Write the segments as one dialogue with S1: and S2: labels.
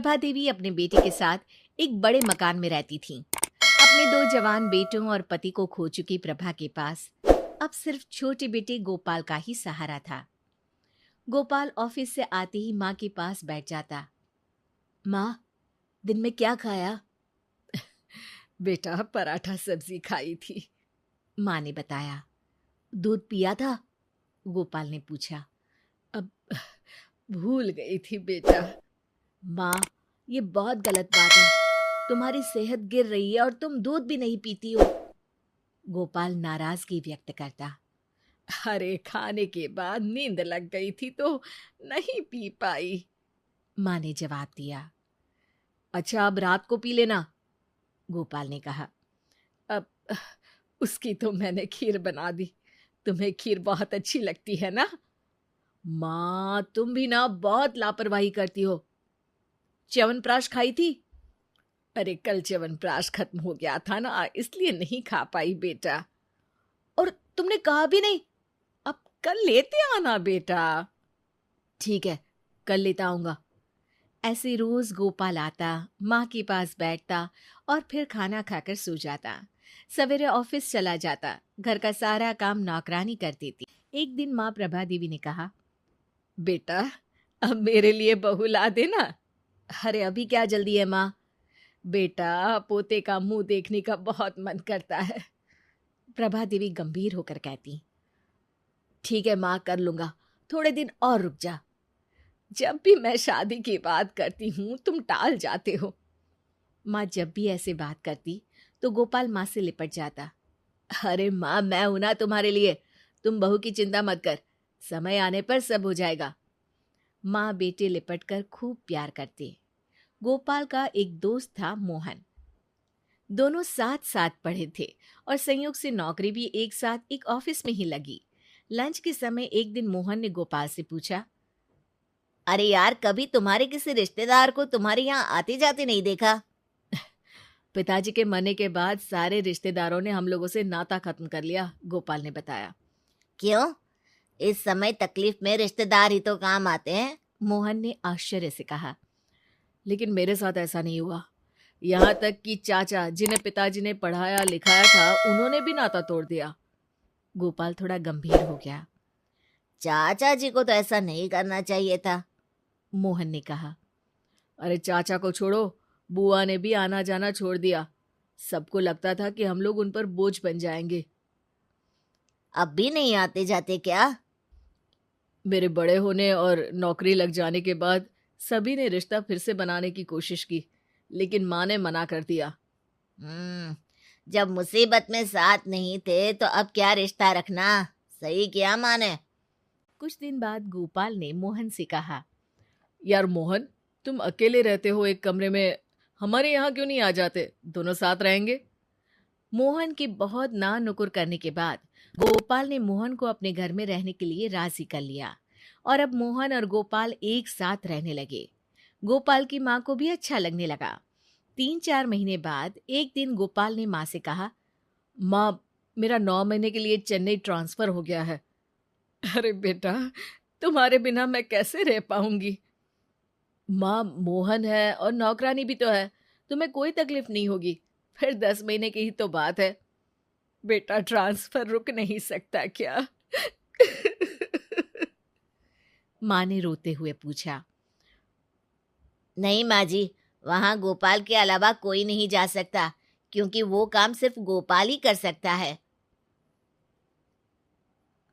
S1: प्रभा देवी अपने बेटे के साथ एक बड़े मकान में रहती थीं। अपने 2 जवान बेटों और पति को खो चुकी प्रभा के पास अब सिर्फ छोटे बेटे गोपाल का ही सहारा था। गोपाल ऑफिस से आते ही माँ के पास बैठ जाता। माँ, दिन में क्या खाया?
S2: बेटा, पराठा सब्जी खाई थी।
S1: माँ ने बताया। दूध पिया था? गोपाल ने पूछा।
S2: अब भूल गई थी बेटा।
S1: माँ, ये बहुत गलत बात है। तुम्हारी सेहत गिर रही है और तुम दूध भी नहीं पीती हो। गोपाल नाराजगी व्यक्त करता।
S2: अरे, खाने के बाद नींद लग गई थी तो नहीं पी पाई,
S1: माँ ने जवाब दिया।
S2: अच्छा, अब रात को पी लेना,
S1: गोपाल ने कहा।
S2: अब उसकी तो मैंने खीर बना दी। तुम्हें खीर बहुत अच्छी लगती है ना?
S1: माँ, तुम भी ना बहुत लापरवाही करती हो। च्यवनप्राश खाई थी?
S2: अरे, कल च्यवनप्राश खत्म हो गया था ना, इसलिए नहीं खा पाई बेटा।
S1: और तुमने कहा भी नहीं।
S2: अब कल लेते आना बेटा।
S1: ठीक है, कल लेता आऊंगा। ऐसे रोज गोपाल आता, माँ के पास बैठता और फिर खाना खाकर सो जाता। सवेरे ऑफिस चला जाता। घर का सारा काम नौकरानी कर देती। एक दिन माँ प्रभा देवी ने कहा,
S2: बेटा, अब मेरे लिए बहू ला देना।
S1: अरे, अभी क्या जल्दी है माँ?
S2: बेटा, पोते का मुंह देखने का बहुत मन करता है।
S1: प्रभा देवी गंभीर होकर कहती। ठीक है माँ, कर लूंगा, थोड़े दिन और रुक जा।
S2: जब भी मैं शादी की बात करती हूँ तुम टाल जाते हो।
S1: माँ जब भी ऐसे बात करती तो गोपाल माँ से लिपट जाता।
S2: अरे माँ, मैं हूं ना तुम्हारे लिए, तुम बहू की चिंता मत कर, समय आने पर सब हो जाएगा।
S1: माँ बेटे लिपट कर खूब प्यार करते। गोपाल का एक दोस्त था मोहन। दोनों साथ साथ पढ़े थे और संयोग से नौकरी भी एक साथ एक ऑफिस में ही लगी। लंच के समय एक दिन मोहन ने गोपाल से पूछा, अरे यार, कभी तुम्हारे किसी रिश्तेदार को तुम्हारे यहाँ आते जाते नहीं देखा?
S2: पिताजी के मरने के बाद सारे रिश्तेदारों ने हम लोगों से नाता खत्म कर लिया, गोपाल ने बताया।
S1: क्यों? इस समय तकलीफ में रिश्तेदार ही तो काम आते हैं, मोहन ने आश्चर्य से कहा।
S2: लेकिन मेरे साथ ऐसा नहीं हुआ। यहाँ तक कि चाचा, जिन्हें पिताजी ने पढ़ाया लिखाया था, उन्होंने भी नाता तोड़ दिया।
S1: गोपाल थोड़ा गंभीर हो गया। चाचा जी को तो ऐसा नहीं करना चाहिए था, मोहन ने कहा।
S2: अरे चाचा को छोड़ो, बुआ ने भी आना जाना छोड़ दिया। सबको लगता था कि हम लोग उन पर बोझ बन जाएंगे।
S1: अब भी नहीं आते जाते क्या?
S2: मेरे बड़े होने और नौकरी लग जाने के बाद सभी ने रिश्ता फिर से बनाने की कोशिश की, लेकिन माँ ने मना कर दिया।
S1: जब मुसीबत में साथ नहीं थे तो अब क्या रिश्ता रखना? सही किया माँ ने। कुछ दिन बाद गोपाल ने मोहन से कहा,
S2: यार मोहन, तुम अकेले रहते हो एक कमरे में, हमारे यहाँ क्यों नहीं आ जाते? दोनों साथ रहेंगे।
S1: मोहन की बहुत ना नुकुर करने के बाद गोपाल ने मोहन को अपने घर में रहने के लिए राजी कर लिया और अब मोहन और गोपाल एक साथ रहने लगे। गोपाल की माँ को भी अच्छा लगने लगा। 3-4 महीने बाद एक दिन गोपाल ने माँ से कहा,
S2: माँ, मेरा 9 महीने के लिए चेन्नई ट्रांसफर हो गया है। अरे बेटा, तुम्हारे बिना मैं कैसे रह पाऊंगी? माँ, मोहन है और नौकरानी भी तो है, तुम्हें कोई तकलीफ नहीं होगी। फिर 10 महीने की ही तो बात है। बेटा, ट्रांसफर रुक नहीं सकता क्या?
S1: माँ ने रोते हुए पूछा। नहीं माँ जी, वहां गोपाल के अलावा कोई नहीं जा सकता, क्योंकि वो काम सिर्फ गोपाल ही कर सकता है,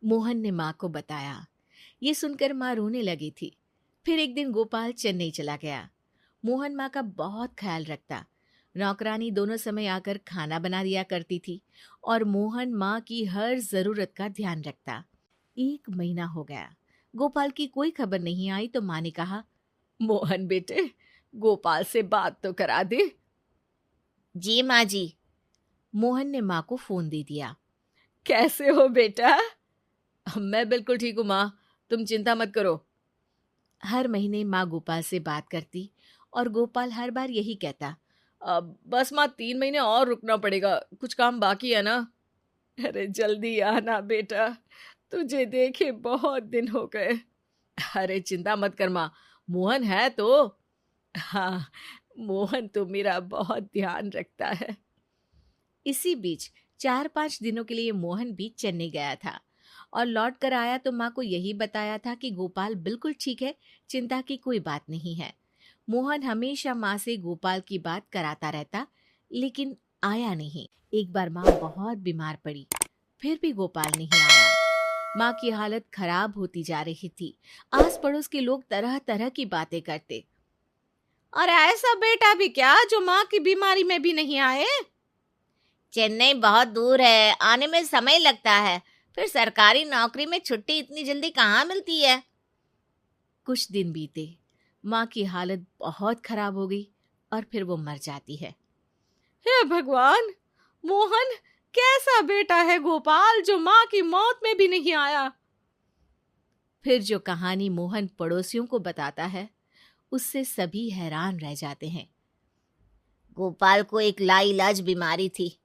S1: मोहन ने माँ को बताया। ये सुनकर माँ रोने लगी थी। फिर एक दिन गोपाल चेन्नई चला गया। मोहन माँ का बहुत ख्याल रखता। नौकरानी दोनों समय आकर खाना बना दिया करती थी और मोहन माँ की हर जरूरत का ध्यान रखता। 1 महीना हो गया, गोपाल की कोई खबर नहीं आई तो माँ ने कहा,
S2: मोहन बेटे, गोपाल से बात तो करा दे।
S1: जी माँ जी। मोहन ने माँ को फोन दे दिया।
S2: कैसे हो बेटा? मैं बिल्कुल ठीक हूँ माँ, तुम चिंता मत करो।
S1: हर महीने माँ गोपाल से बात करती और गोपाल हर बार यही कहता,
S2: बस माँ, 3 महीने और रुकना पड़ेगा, कुछ काम बाकी है ना। अरे जल्दी आना बेटा, तुझे देखे बहुत दिन हो गए। अरे चिंता मत कर माँ, मोहन है तो। हाँ, मोहन तो मेरा बहुत ध्यान रखता है।
S1: इसी बीच 4-5 दिनों के लिए मोहन भी चेन्नई गया था और लौट कर आया तो माँ को यही बताया था कि गोपाल बिल्कुल ठीक है, चिंता की कोई बात नहीं है। मोहन हमेशा माँ से गोपाल की बात कराता रहता, लेकिन आया नहीं। एक बार माँ बहुत बीमार पड़ी, फिर भी गोपाल नहीं आया। माँ की हालत खराब होती जा रही थी। आस पड़ोस के लोग तरह तरह की बातें करते।
S2: और ऐसा बेटा भी क्या जो माँ की बीमारी में भी नहीं आए?
S1: चेन्नई बहुत दूर है, आने में समय लगता है। फिर सरकारी नौकरी में छुट्टी इतनी जल्दी कहाँ मिलती है। कुछ दिन बीते, माँ की हालत बहुत खराब हो गई और फिर वो मर जाती है।
S2: हे भगवान, मोहन कैसा बेटा है गोपाल जो माँ की मौत में भी नहीं आया।
S1: फिर जो कहानी मोहन पड़ोसियों को बताता है, उससे सभी हैरान रह जाते हैं। गोपाल को एक लाइलाज बीमारी थी।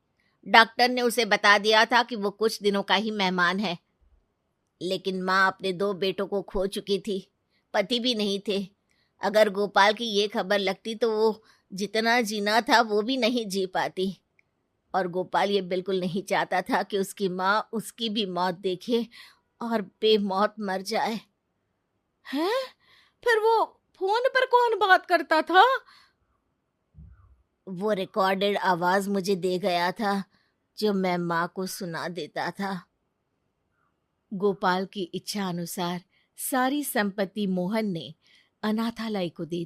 S1: डॉक्टर ने उसे बता दिया था कि वो कुछ दिनों का ही मेहमान है। लेकिन माँ अपने 2 बेटों को खो चुकी थी, पति भी नहीं थे। अगर गोपाल की ये खबर लगती तो वो जितना जीना था वो भी नहीं जी पाती। और गोपाल ये बिल्कुल नहीं चाहता था कि उसकी माँ उसकी भी मौत देखे और बेमौत मर जाए।
S2: हैं? फिर वो फोन पर कौन बात करता था?
S1: वो रिकॉर्डेड आवाज मुझे दे गया था, जो मैं माँ को सुना देता था। गोपाल की इच्छा अनुसार सारी संपत्ति मोहन ने अनाथालय को दे दी।